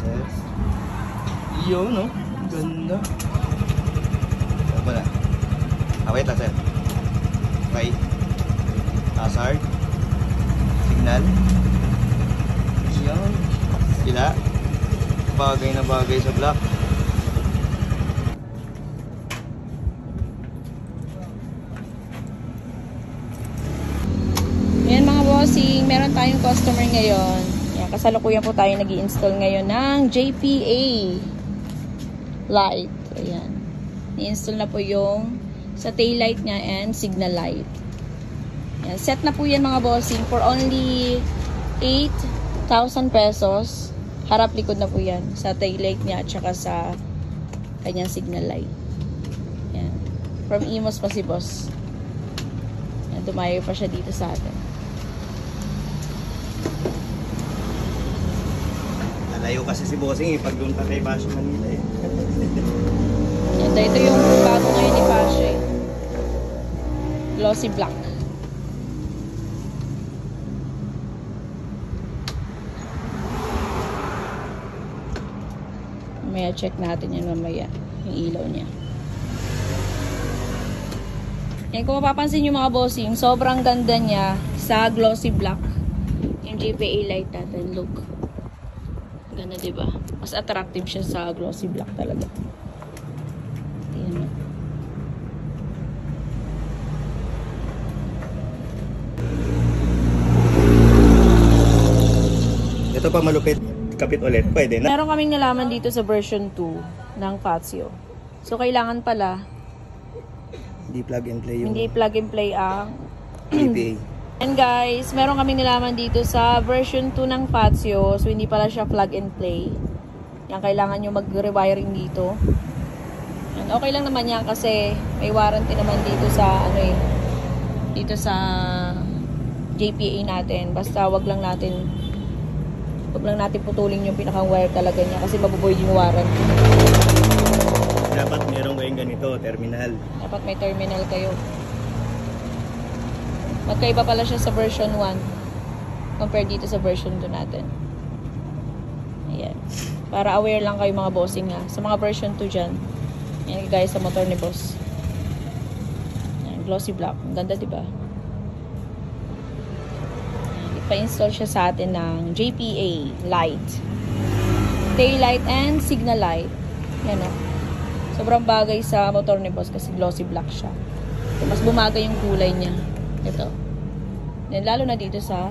Yes. Yun, no? Ganda. Saan ba na? Wait lang, sir. Okay. Hazard. Signal. Yan. Sila. Bagay na bagay sa block. Yan mga bossing, meron tayong customer ngayon. Yan, kasalukuyan po tayo nag-i-install ngayon ng JPA light. Ayan. I-install na po yung sa tail light niya and signal light. Yan, set na po yan mga bossing for only 8,000 pesos. Harap likod na po yan sa tail light niya at saka sa kanyang signal light. Yan. From Imos pa si boss. Yan, dumayo pa siya dito sa atin. Lalayo kasi si Bossing pag doon pa kay Pasha Manila eh. Yan, ito yung bago ngayon ni Pasha. Glossy black. Mamaya check natin yan mamaya. Yung ilaw niya. Yan, kung mapapansin nyo mga bossing, sobrang ganda niya sa glossy black. Yung JPA light natin. Look. Ganda, diba? Mas attractive siya sa glossy black talaga. Ayan. Ito pa malupit. Kapit ulit. Pwede na. Meron kaming nalaman dito sa version 2 ng Fazio. So, kailangan pala Hindi plug and play yung hindi plug and play ang JPA. And guys, meron kaming nalaman dito sa version 2 ng Fazio. So, hindi pala siya plug and play. Yan, kailangan nyo mag-rewiring dito. And okay lang naman yan kasi may warranty naman dito sa dito sa JPA natin. Basta wag lang natin putulin yung pinakang wire talaga niya kasi mabuboy yung warranty. Dapat meron kayong ganito, terminal. Dapat may terminal kayo. Magkaiba pala siya sa version 1 compare dito sa version 2 natin. Ayan. Para aware lang kayo mga bossing ha. Sa mga version 2 dyan. Ayan guys, sa motor ni boss. Ayan, glossy black. Ang ganda diba? Pa-install siya sa atin ng JPA light, tail light and signal light. Yan o. Sobrang bagay sa motor ni boss kasi glossy black siya. So, mas bumagay yung kulay niya. Ito. Yan, lalo na dito sa